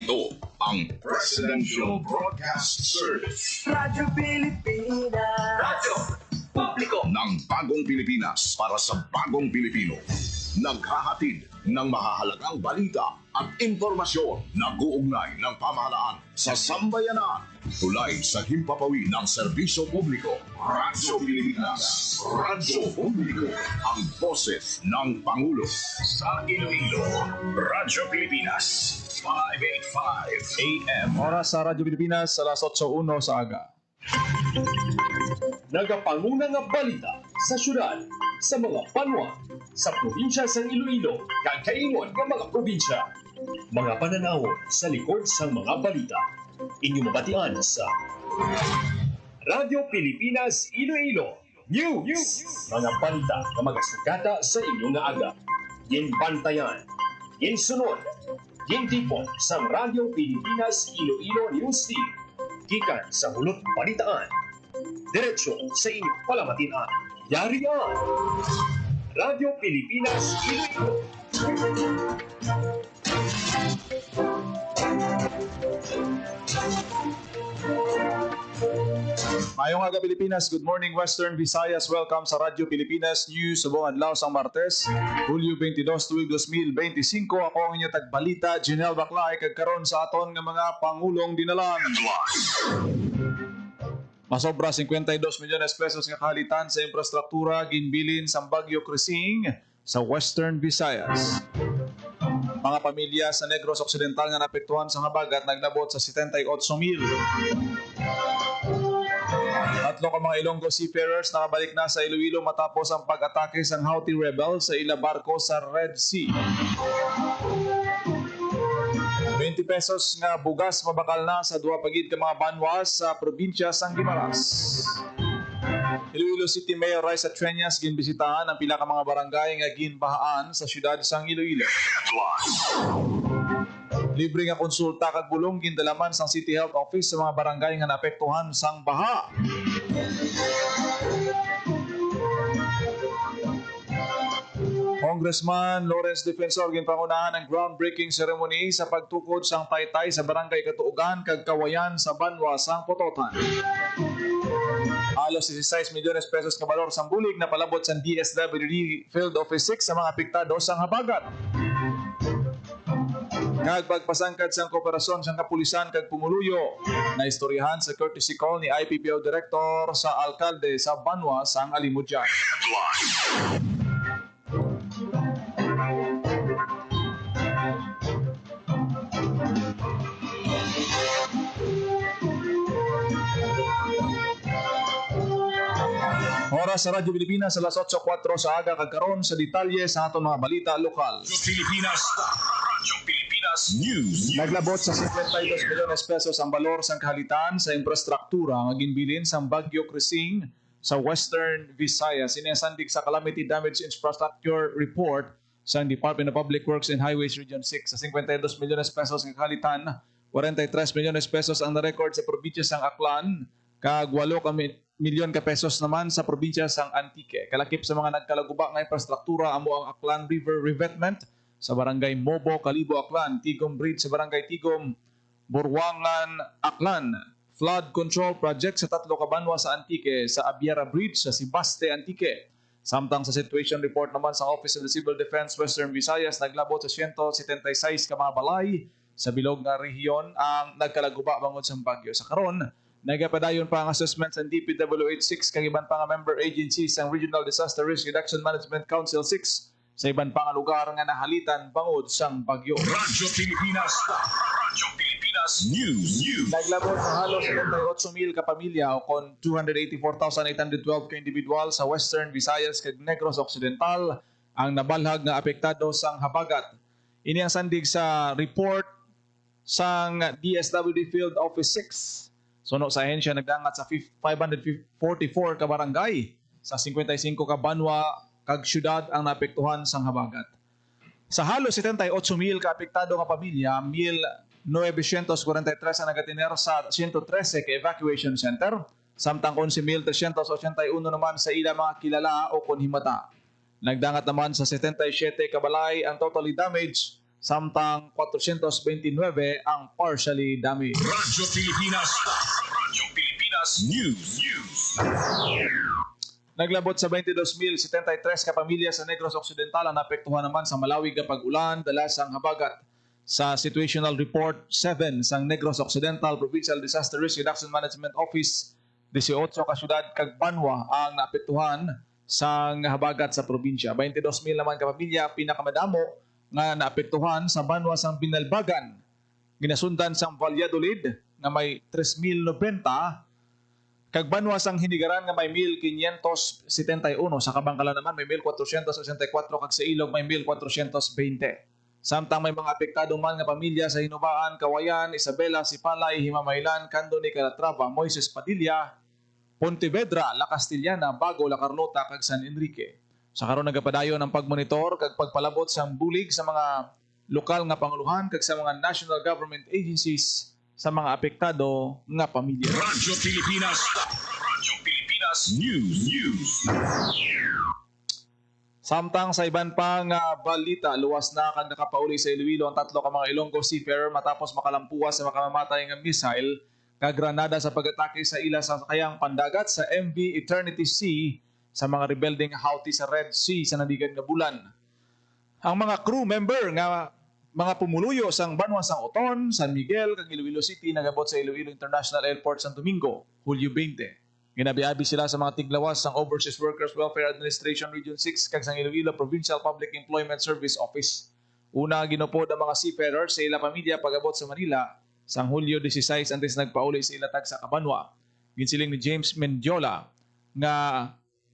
Ito ang Presidential Broadcast Service. Radyo Pilipinas. Radyo Publiko ng Bagong Pilipinas para sa Bagong Pilipino. Naghahatid ng mahahalagang balita at impormasyon na guugnay ng pamahalaan sa sambayanan. Tulay sa himpapawid ng serbisyo publiko. Radyo Pilipinas. Radyo Publiko. Ang boses ng Pangulo. Sa Iloilo, Radyo Pilipinas. 585 AM. Oras sa Radyo Pilipinas, alas 8:01 sa aga. Nagapanguna nga balita sa syudad, sa mga banwa, sa probinsya sa Iloilo, kagkaingon ng mga probinsya. Mga pananawon sa likod sa mga balita. Inyong mabatian sa Radyo Pilipinas Iloilo News. Mga balita na magasugata sa inyong nga aga. Ginbantayan, ginsunod, gintipon sa Radyo Pilipinas Iloilo News Team. Gikan sa hulot balitaan. Diretso sa inyong palamatian. Yarian! Radyo Pilipinas Iloilo. Mayong aga Pilipinas, good morning Western Visayas. Welcome sa Radyo Pilipinas News sa buong adlaw sang Martes, Hulyo 22, 2025. Ako ang inyong tagbalita, Janelle Baclay, kagkaroon sa aton ng mga pangulong dinalan. Masobra 52 milyones pesos nga kahalitan sa infrastruktura ginbilin sa Bagyo Crising sa Western Visayas. Mga pamilya sa Negros Occidental nga naapektuhan sa habagat nagnabot sa 78,000. Tatlo ka mga Ilonggo seafarers nakabalik na sa Iloilo matapos ang pag-atake sa Houthi rebels sa ila barko sa Red Sea. 20 pesos nga bugas mabakal na sa duha pagid ka mga banwas sa probinsya sang Guimaras. Iloilo City Mayor Raisa Treñas ginbisitahan ang pila ka mga barangay nga ginbahaan sa syudad sang Iloilo. Libre nga konsulta kag bulong gindalaman sang City Health Office sa mga barangay nga naapektuhan sang baha. Congressman Lawrence Defensor ginpangunahan ang groundbreaking ceremony sa pagtukod sang taytay sa barangay Katuugan kag Kawayan sa Banwa sang Pototan. Halos 16 milyones pesos ka balor sang bulig na palabot sa DSWD Field Office 6 sa mga apektado sang habagat. Kag pagpasangkad sang kooperasyon sang kapulisan kag pumuluyo na istoryahan sa courtesy call ni IPPO Director sa alkalde sa Banwa sang Alimudyan. Oras sa Radyo Pilipinas alas 8:04 sa aga kagkaroon sa detalye sa aton mga balita lokal. Pilipinas. Radyo Pilipinas News. Naglabot sa 52 milyones pesos ang balor sang kahalitan sa infrastruktura nga ginbilin sa Bagyo Crising sa Western Visayas. Sinasandig sa Calamity Damage Infrastructure Report sa Department of Public Works and Highways Region 6 sa 52 milyones pesos ang kahalitan. 43 milyones pesos ang na-record sa probinsya sang Aklan, kag 8 milyon ka pesos naman sa probinsya sang Antique. Kalakip sa mga nagkalaguba nga infrastruktura amo ang Aklan River Revetment sa barangay Mobo, Kalibo, Aklan, Tigom Bridge sa barangay Tigom, Burwangan, Aklan, Flood Control Project sa tatlo ka banwa sa Antique, sa Abiara Bridge sa Sibaste, Antique. Samtang sa situation report naman sa Office of the Civil Defense Western Visayas, naglabot sa 176 ka mga balay sa bilog nga rehiyon ang nagkalaguba bangod sa bagyo. Sa karon, nagapadayon pa ang assessment sa DPWH 6 kag iban pa nga member agencies ang Regional Disaster Risk Reduction Management Council 6 sa iban pa nga lugar nga nahalitan bangod sang bagyo. Radyo Pilipinas. Radyo Pilipinas News. Naglabot sa halos 78,000 ka pamilya o kon 284,812 ka individual sa Western Visayas kag Negros Occidental ang nabalhag nga apektado sang habagat. Ini ang sandig sa report sang DSWD Field Office 6. Suno sa ahensya nagdangat sa 544 ka barangay sa 55 ka banwa kag syudad ang naapektuhan sang habagat. Sa halos 78,000 ka apektado nga pamilya, 1,943 ang nagatiner sa 113 ka evacuation center, samtang 11,381 naman sa ila mga kilala o konhimata. Nagdangat naman sa 77 ka balay ang totally damaged samtang 429 ang partially damaged. Radyo Pilipinas. Radyo Pilipinas News. Naglabot sa 22,073 kapamilya sa Negros Occidental ang naapektuhan naman sa malawig na pag-ulan dala sang habagat. Sa Situational Report 7 sang Negros Occidental Provincial Disaster Risk Reduction Management Office, 18 ka syudad kag Banwa ang naapektuhan sang habagat sa probinsya. 22,000 naman kapamilya pinakamadamo nga naapektuhan sa Banwa sang Binalbagan. Ginasundan sang Valladolid nga may 3,090, kag Banwa sang Hinigaran nga may 1,571, sa Kabangkalan naman may 1,464, kag sa Ilog may 1,420. Samtang may mga apektado man nga pamilya sa Hinubaan, Kawayan, Isabela, Sipalay, Himamaylan, Candoni, Calatrava, Moises Padilla, Pontevedra, La Castellana, Bago, La Carlota, kag San Enrique. Sa karon nagapadayon ang pagmonitor kag pagpalabot sa bulig sa mga lokal nga panguluhan kag sa mga national government agencies sa mga apektado nga pamilya. Radyo Pilipinas. Radyo Pilipinas News. Samtang sa iban pang balita, luwas na kag nakapauli sa Iloilo ang 3 ka mga Ilonggo seafarer matapos makalampuas sa makamamatay nga missile kag granada sa pag-atake sa ila sa kayang pandagat sa MV Eternity Sea sa mga rebelding Houthi sa Red Sea sa nadigan nga bulan. Ang mga crew member nga mga pumuluyo sang Banwa sang Oton, San Miguel kag Iloilo City nagabot sa Iloilo International Airport San Domingo, Hulyo 20. Ginabiabi sila sa mga tiglawas ng Overseas Workers Welfare Administration Region 6 kag sang Iloilo Provincial Public Employment Service Office. Una ginupod ang mga seafarers sa ila pamilya pag-abot sa Manila sang Hulyo 16 antes nagpauli sa ilatag sa Kabanwa. Ginsiling ni James Mendiola nga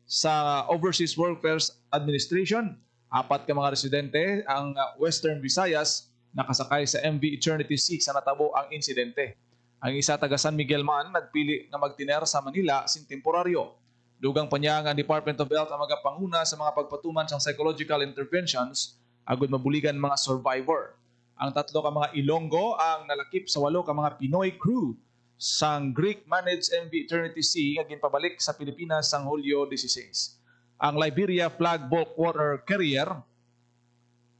sa Overseas Workers Administration, 4 ka mga residente ang Western Visayas nakasakay sa MV Eternity 6 sa natabo ang insidente. Ang isa taga San Miguel man nagpili nga magtiner sa Manila sin temporaryo. Dugang pa niya nga Department of Health ang magapanguna sa mga pagpatuman sa psychological interventions agud mabuligan mga survivor. Ang 3 ka mga Ilonggo ang nalakip sa 8 ka mga Pinoy crew sang Greek-managed MV Eternity Sea nga ginpabalik sa Pilipinas sang Hulyo 16. Ang Liberia Flag Bulk Water Carrier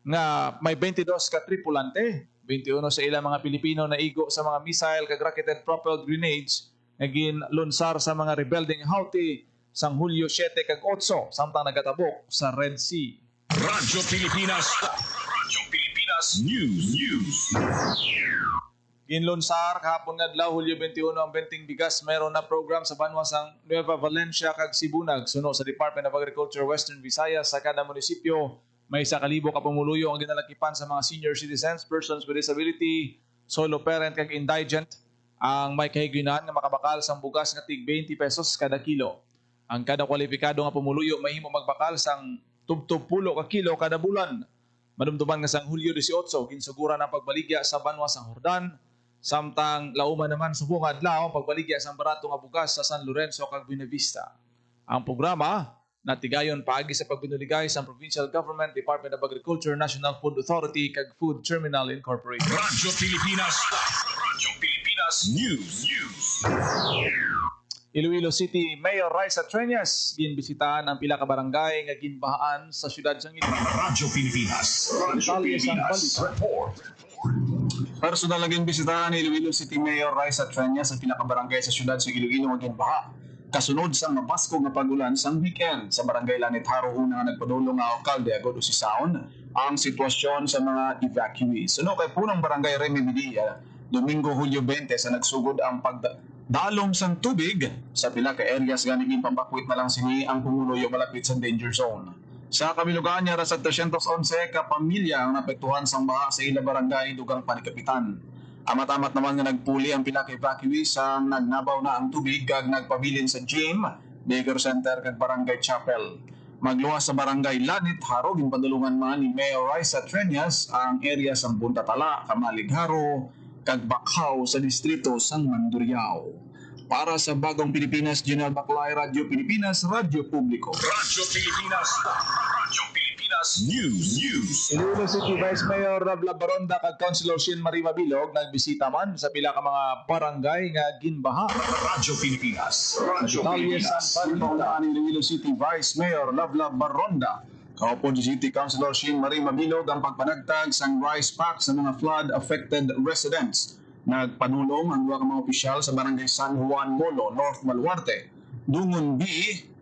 nga may 22 ka tripulante, 21 sa ilang mga Pilipino na igo sa mga missile kag rocketed propelled grenades nga ginlunsar sa mga rebelding Houthi sang Hulyo 7 kag 8 samtang nagatabok sa Red Sea. Radyo Pilipinas. Radyo Pilipinas News. Ginlunsar kahapon nga adlaw Hulyo 21 ang benting bigas mayroon na program sa Banwa sang Nueva Valencia kag Sibunag suno sa Department of Agriculture Western Visayas sa kada munisipyo. May 1,000 ka pumuluyo ang ginalakipan sa mga senior citizens, persons with disability, solo parent kag indigent ang may kahiguynan nga makabakal sang bugas nga tig 20 pesos kada kilo. Ang kada kwalipikado nga pumuluyo mahimo magbakal sang tubtob 10 ka kilo kada bulan. Madumduman nga sang Hulyo 18 ginsuguran ang pagbaligya sa Banwa sang Hordan, samtang lauman naman subong adlaw ang pagbaligya sang barato nga bugas sa San Lorenzo kag Buenavista. Ang programa natigayon paagi sa pagbinuligay sa Provincial Government, Department of Agriculture, National Food Authority kag Food Terminal Incorporated. Radyo Pilipinas. Radyo Pilipinas News. Iloilo City Mayor Raisa Treñas ginbisitahan ang pila ka barangay nga ginbahaan sa syudad sang Iloilo. Radyo Pilipinas. Radyo Pilipinas Report. Personal naging bisitahan ni Iloilo City Mayor Raisa Treñas sa pila ka barangay sa syudad sa Iloilo nga ginbaha. Kasunod sa mabasko nga pagulan sang weekend sa barangay Lanit Haro una nga nagpadulong nga alkalde agod si Sound ang sitwasyon sa mga evacuees. Suno kay punang barangay Remy Medilla, Domingo Hulyo 20 sa nagsugod ang pagdalom sang tubig sa pila ka areas ganigin pampakwit na lang sini ang pumuluyo malapit sa danger zone. Sa kabilugan niya sa 311 ka pamilya ang napektuhan sang baha sa ila barangay dugang panikapitan. Amat-amat naman nga nagpuli ang pila ka evacuees ang nagnabaw na ang tubig kag nagpabilin sa gym, daycare center kag barangay chapel. Magluwas sa barangay Lanit Haro ginpadulungan man ni Mayor Raisa Treñas ang area sang Buntatala, Kamalig Haro kag Bakhaw sa distrito sang Mandurriao. Para sa Bagong Pilipinas, General Baclay, Radyo Pilipinas, Radyo Publiko. Radyo Pilipinas. Radyo Pilipinas News. Iloilo City Vice Mayor Rabla Baronda kag Councilor Shin Marie Mabilog nagbisita man sa pila ka mga barangay nga ginbaha. Radyo Pilipinas. Radyo Detalye Pilipinas. sa balita. Pagpaulaan ni Iloilo City Vice Mayor Rabla Baronda Kaupod si City Councilor Shin Marie Mabilog ang pagpanagtag sang rice pack sa mga flood-affected residents. Nagpanulong ang duha ka mga opisyal sa Barangay San Juan Molo, North Baluarte, Dungon B,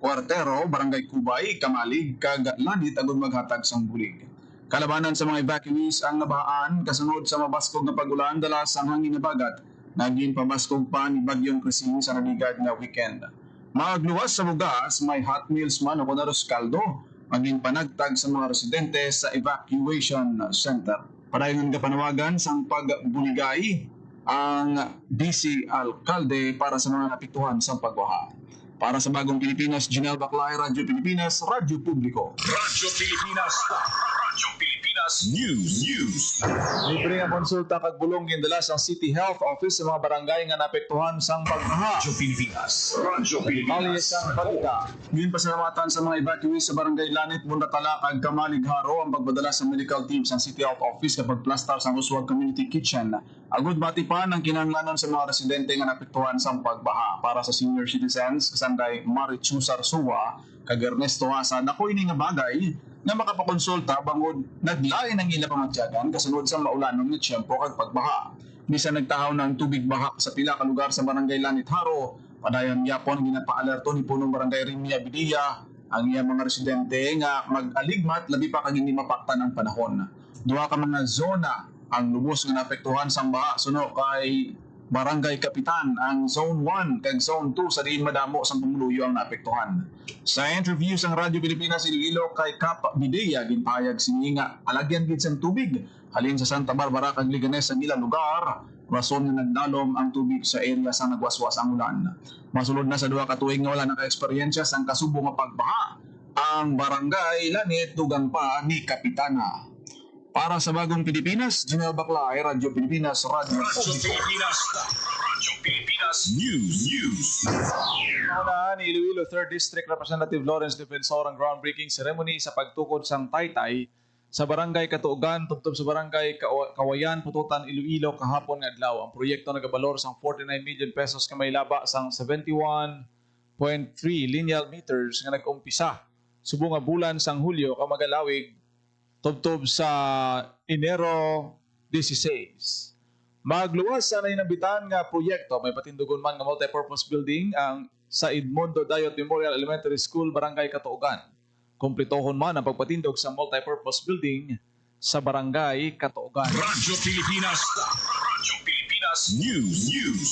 Cuartero, Barangay Cubay, Kamalig, kag Lanit agud maghatag sang bulig. Kalabanan sa mga evacuees ang nabahaan kasunod sa mabaskog na pagulan dala sang hangin na bagat. Naging pabaskog pa ni Bagyong Crising sa naligad nga weekend. Magluwas sa bugas, may hot meals man o kunaros kaldo, maging panagtag sa mga residente sa evacuation center. Padayon nga panawagan sang pagbuligay ang DC Alcalde para sa mga napiktuhan sa pagwaha. Para sa Bagong Pilipinas, Janelle Baclay, Radyo Pilipinas, Radyo Publiko. Radyo Pilipinas. Radyo Pilipinas News. Libre nga konsulta kag bulong gindala sa City Health Office sa mga barangay nga naapektuhan sang pagbaha. Radyo Pilipinas. Radyo Detalye Pilipinas. sang balita. Ngayon pasalamatan sa mga evacuees sa Barangay Lanit, Bundatala, kag Kamalig Haro ang pagpadala sa medical team sa City Health Office kapag plastar sa Uswag Community Kitchen. Agud matipan ang kinahanglanon sa mga residente nga naapektuhan sa pagbaha. Para sa senior citizens, kasanday Marichu Sarsua, kag Ernesto Hasa, dako ini nga bagay na makapakonsulta bangod naglain ang ila pamatyagan kasunod sa maulanong nga tiyempo kag pagbaha. Bisan nagtahaw ng tubig baha sa pila ka lugar sa Barangay Lanit Haro, padayon gyapon ginapaalerto ni punong Barangay Rimia Bidia ang iya mga residente nga mag-aligmat labi pa kag hindi mapakta ng panahon. Duha ka mga zona ang lubos nga naapektuhan sang baha suno kay Barangay Kapitan ang Zone 1 kag Zone 2 sa diin madamo sang pumuluyo ang naapektuhan. Sa interview sang Radyo Pilipinas Iloilo kay Kap Bidea ginpahayag sini nga alagyan gid sang tubig halin sa Santa Barbara kag Liganes sa ilang lugar rason nga nagdalom ang tubig sa area sa nagwaswas ang ulan. Masulod na sa duha ka tuig nga wala naka-eksperyensya sang kasubo nga pagbaha ang Barangay Lanit dugang pa ni Kapitana. Para sa Bagong Pilipinas, Janelle Baclay, Radyo Pilipinas, Radyo Radyo Publiko. Pilipinas. Radyo Pilipinas News. Una ni Iloilo 3rd District Representative Lawrence Defensor ang groundbreaking ceremony sa pagtukod sang taytay sa Barangay Katuogan tubtob sa Barangay Kawayan, Pututan, Iloilo kahapon nga adlaw. Ang proyekto nagabalor sang 49 million pesos ka may laba sang 71.3 lineal meters nga nag-umpisa subong nga bulan sang Hulyo ka magalawig tubtob sa Enero 16. Magluwas sa nainabitan nga proyekto, may patindugon man nga multipurpose building ang sa Edmundo Dayot Memorial Elementary School, Barangay Katuogan. Kumplitohon man ang pagpatindog sa multipurpose building sa Barangay Katuogan. Radyo Pilipinas. Radyo Pilipinas News.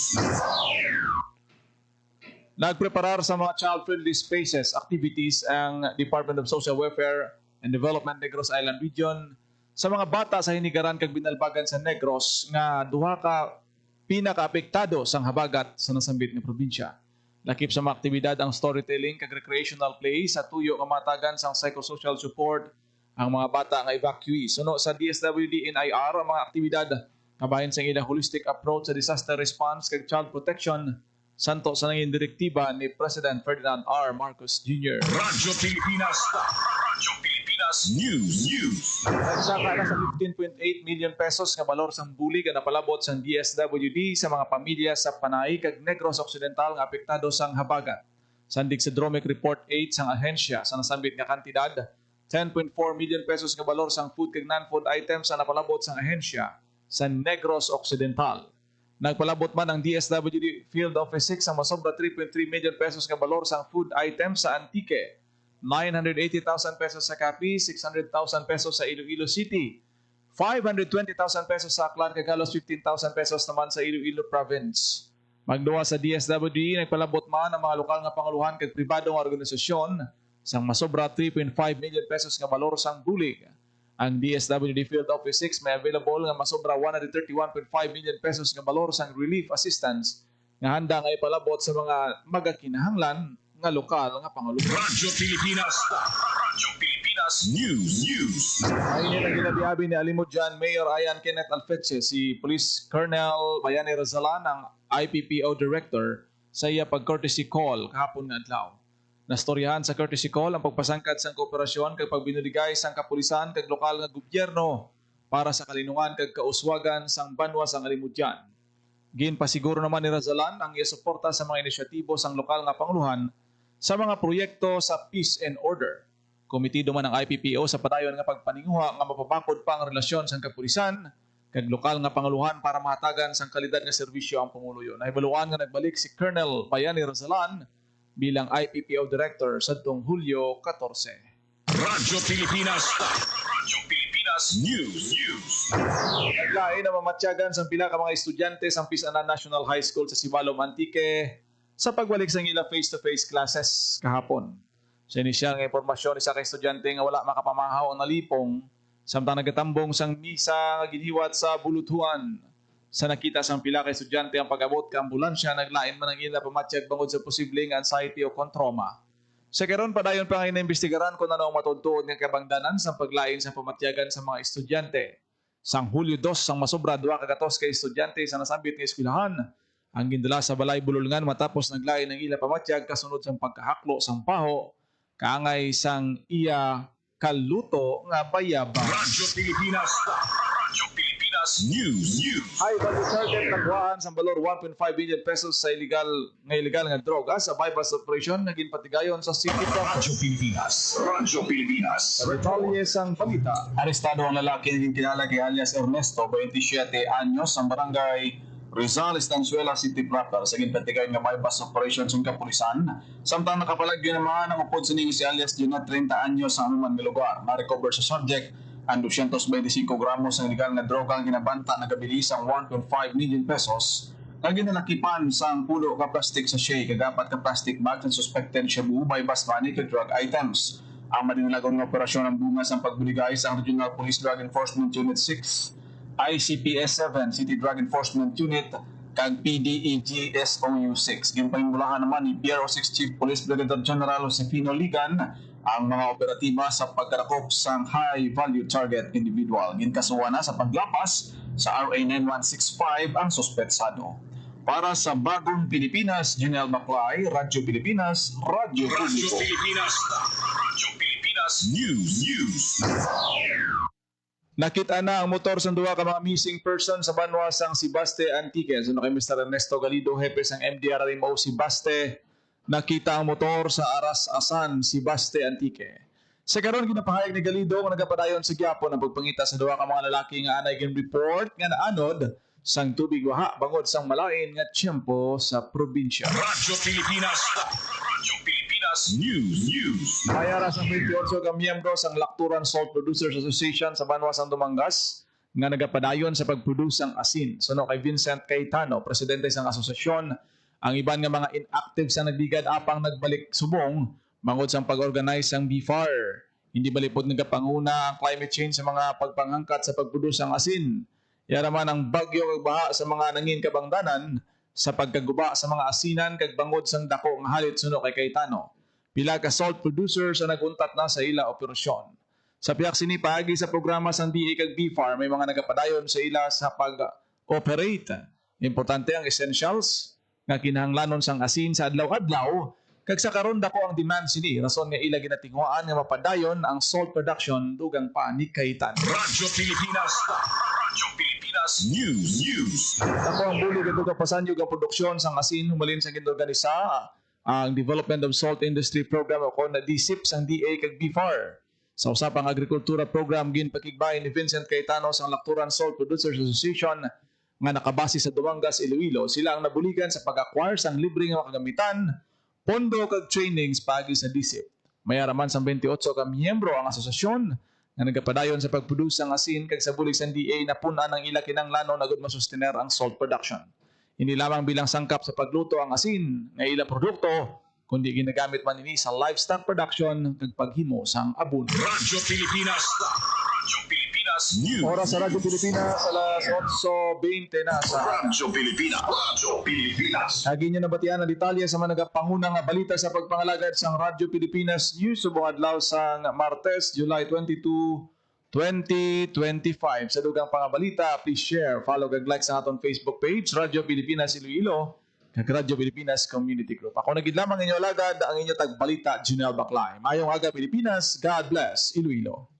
Nagpreparar sa mga child-friendly spaces activities ang Department of Social Welfare and Development Negros Island Region sa mga bata sa hinigaran kag binalbagan sa Negros nga duha ka pinakaapektado sang habagat sa nasambit nga probinsya. Lakip sa mga aktibidad ang storytelling kag recreational play sa tuyo nga matagan sang psychosocial support ang mga bata nga evacuee. Suno sa DSWD NIR ang mga aktibidad kabahin sa ilang holistic approach sa disaster response kag child protection santo sa nanging direktiba ni President Ferdinand R. Marcos Jr. Radyo Pilipinas. Radyo Pilipinas News. Nagsaka na sa 15.8 million pesos nga balor sang bulig nga napalabot sang DSWD sa mga pamilya sa Panay kag Negros Occidental nga apektado sang habagat. Sandig sa Dromic Report 8 sang ahensya sa nasambit nga kantidad, 10.4 million pesos nga balor sang food kag non-food items sa napalabot sang ahensya sa Negros Occidental. Nagpalabot man ang DSWD Field Office 6 ang masobra 3.3 million pesos nga balor sang food items sa Antique, 980,000 pesos sa Capi, 600,000 pesos sa Iloilo City, 520,000 pesos sa Aklan, kag halos 15,000 pesos naman sa Iloilo Province. Magduwa sa DSWD, nagpalabot man ang mga lokal nga panguluhan kag pribadong organisasyon sang masobra 3.5 million pesos nga balor sang bulig. Ang DSWD Field Office 6 may available nga masobra 131.5 million pesos nga balor sang relief assistance nga handa nga ipalabot sa mga magakinahanglan nga lokal nga panguluhan. Radyo Pilipinas. Radyo Pilipinas News. Ayun ang ginabihabi ni Alimudjan Mayor Ayan Kenneth Alfeche, si Police Colonel Bayani Razalan, ang IPPO Director, sa iya pag-courtesy call kahapon nga adlaw. Nastoryahan sa courtesy call ang pagpasangkad sang kooperasyon kag pagbinuligay sang kapulisan kag lokal nga gobyerno para sa kalinungan kag kauswagan sang banwa sang Alimudjan. Ginpasiguro naman ni Razalan ang iya suporta sa mga inisyatibo sang lokal nga panguluhan sa mga proyekto sa peace and order. Komitido man ang IPPO sa padayon nga pagpaninguha nga mapabakod pa ang relasyon sa kapulisan kag lokal nga panguluhan para mahatagan sang kalidad nga serbisyo ang pumuluyo. Nahibaluan nga nagbalik si Colonel Bayani Razalan bilang IPPO Director sadtong Hulyo 14. Radyo Pilipinas. Radyo Pilipinas News. Naglain na mamatyagan sa pila ka mga estudyante sa Pisanan National High School sa Sibalom Antique sa pagbalik sa ila face-to-face classes kahapon. Sa inisyal nga impormasyon isa ka estudyante nga wala makapamahaw ang nalipong samtang nagatambong sang misa nga ginhiwat sa Buluthuan. Sa nakita sang pila ka estudyante ang pag-abot ka ambulansya, naglain man ang ila pamatyag bangod sa posibleng anxiety o trauma. Sa karon padayon pa nga inimbestigaran kung ano ang matutuod nga kabangdanan sa paglain sa pamatyagan sa mga estudyante. Sang Hulyo 2 sang masobra 2 kagatos ka estudyante sa nasambit nga eskwelahan ang gindala sa balay Bululngan matapos naglain ng ila pamatyag kasunod sang pagkahaklo sang paho kaangay sang iya kaluto nga bayabas. Radyo Pilipinas. Radyo Pilipinas News. High value target nakuhaan sa valor 1.5 billion pesos sa illegal nga droga sa bypass operation na ginpatigayon sa City Province. Radyo Pilipinas. Radyo Pilipinas. Sa detalye sang balita. Arestado ang lalaki na kilala kay alias Ernesto, 27 anyos, ang barangay Rizal, Estanzuela City Proper sa ginpatigay nga bypass operation sa kapulisan. Samtang nakapalagyo naman ang upod sa si alias Junat, 30 anyos sa anuman nga lugar. Na-recover sa subject ang 225 gramos ng illegal nga droga ang ginabanta na kabilis ang 1.5 million pesos na ginalakipan sa pulo ka plastic sachet kagapat ka plastic bag ng suspected Shabu bypass money ka drug items. Ang madinalagon nga operasyon ng bungas ang pagbuligay sa Regional Police Drug Enforcement Unit 6, ICPS 7, City Drug Enforcement Unit, kag PDEGSOU 6. Ginpahimulahan naman ni PRO 6 Chief Police Brigadier General Josefino Ligan ang mga operatiba sa pagkarakop sa high-value target individual. Ginkasuhan na sa paglapas sa RA 9165 ang suspetsado. Para sa Bagong Pilipinas, Junel Maclay, Radyo Pilipinas, Radyo Radyo Publiko. Pilipinas. Radyo Pilipinas News. Nakita na ang motor sa duwa ka mga missing person sa Banwa sang Sibaste Antique. So kay Mr. Ernesto Galido, hepe sang MDRMO Sibaste, nakita ang motor sa Aras Asan, Sibaste Antique. Sa karon ginapahayag ni Galido nga nagapadayon sa gyapon ang pagpangita sa duwa ka mga lalaki nga anay gin report nga naanod sang tubig waha bangod sang malain nga tiyempo sa probinsya. Radyo Pilipinas. Radyo Pilipinas News. Mayara sa 28 ka miyembro sang Lakturan Salt Producers Association sa Banwa sang Dumangas nga nagapadayon sa pagproduce ang asin. Suno kay Vincent Cayetano, presidente sang asosasyon, ang iban nga mga inactive sa nagdigad apang nagbalik subong bangod sang pag-organize sang BFAR. Hindi balipod nagapanguna ang climate change sa mga pagpanghangkat sa pagproduce ang asin. Yaraman ang bagyo kag baha sa mga nangin kabangdanan sa pagkaguba sa mga asinan kag bangod sang dako nga halit suno kay Cayetano. Pila ka salt producers ang naguntat na sa ila operasyon. Sa piyak sini paagi sa programa sang DA kag BFAR may mga nagapadayon sa ila sa pag-operate. Importante ang essentials nga kinahanglanon sang asin sa adlaw-adlaw kag sa karon dako ang demand sini rason nga ila ginatinguhaan nga mapadayon ang salt production dugang pa ni Cayetano. Radyo Pilipinas. Radyo Pilipinas News. Ako ang bulig at kapasanyog ang produksyon sang asin humalin sa ginorganisa ang Development of Salt Industry Program o na DSIP sang DA kag BFAR. Sa usapang agrikultura program ginpakigbay ni Vincent Cayetano sang Lakturan Salt Producers Association nga nakabase sa Dumangas, Iloilo, sila ang nabuligan sa pag-acquire sang libre nga kagamitan, pondo kag trainings pagi sa DSIP. Mayaraman sang 28 ka miyembro ang asosasyon nga nagapadayon sa pagproduce sang asin kag sa bulig sang DA na punan ang ila kinahanglanon na gud masustener ang salt production. Hindi lamang bilang sangkap sa pagluto ang asin nga ila produkto, kundi ginagamit man ini sa livestock production kag paghimo sang abono. Radyo Pilipinas. Radyo Pilipinas News. Oras sa Radyo Pilipinas, alas 8:20 na sa Radyo Pilipinas. Radyo Pilipinas. Hagi nyo nabatian ang detalye sa mga nagapanguna nga balita sa pagpangalagad sang Radyo Pilipinas News subong adlaw sang Martes, July 22, 2025. Sa dugang pangabalita, please share, follow kag like sa aton Facebook page, Radyo Pilipinas Iloilo, kag Radyo Pilipinas Community Group. Ako nagid lamang inyo alagad ang inyo tagbalita, Junel Baclay. Mayong aga Pilipinas, God bless Iloilo.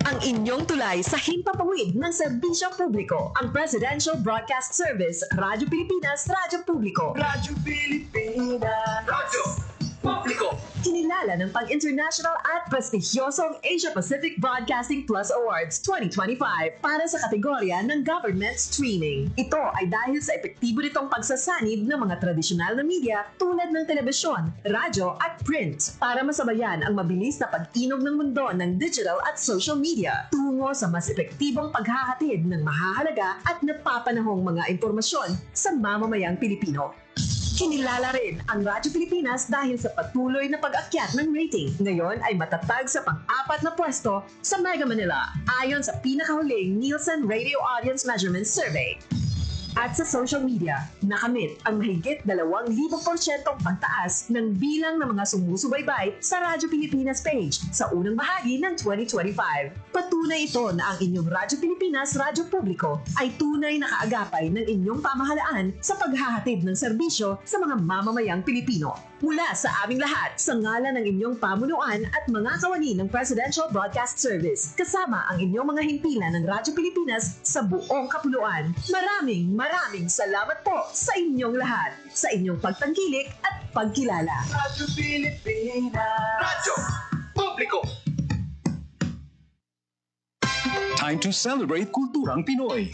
Ang inyong tulay sa himpapawid ng serbisyo publiko, ang Presidential Broadcast Service, Radyo Pilipinas, Radyo Publiko. Radyo Pilipinas. Radyo Publiko. Kinilala ng pang-international at prestigyosong Asia Pacific Broadcasting Plus Awards 2025 para sa kategorya ng Government Streaming. Ito ay dahil sa epektibo nitong pagsasanib ng mga tradisyonal na media tulad ng telebisyon, radyo at print para masabayan ang mabilis na pag-inog ng mundo ng digital at social media tungo sa mas epektibong paghahatid ng mahahalaga at napapanahong mga impormasyon sa mamamayang Pilipino. Kinilala rin ang Radyo Pilipinas dahil sa patuloy na pag-akyat ng rating. Ngayon ay matatag sa pang-4 na pwesto sa Mega Manila ayon sa pinakahuling Nielsen Radio Audience Measurement Survey. At sa social media, nakamit ang mahigit 2,000% pagtaas ng bilang ng mga sumusubaybay sa Radyo Pilipinas page sa unang bahagi ng 2025. Patunay ito na ang inyong Radyo Pilipinas Radyo Publiko ay tunay na kaagapay ng inyong pamahalaan sa paghahatid ng serbisyo sa mga mamamayang Pilipino. Mula sa aming lahat, sa ngalan ng inyong pamunuan at mga kawani ng Presidential Broadcast Service, kasama ang inyong mga himpilan ng Radyo Pilipinas sa buong kapuluan. Maraming salamat po sa inyong lahat, sa inyong pagtangkilik at pagkilala. Radyo Pilipinas. Radyo Publiko. Time to celebrate kulturang Pinoy.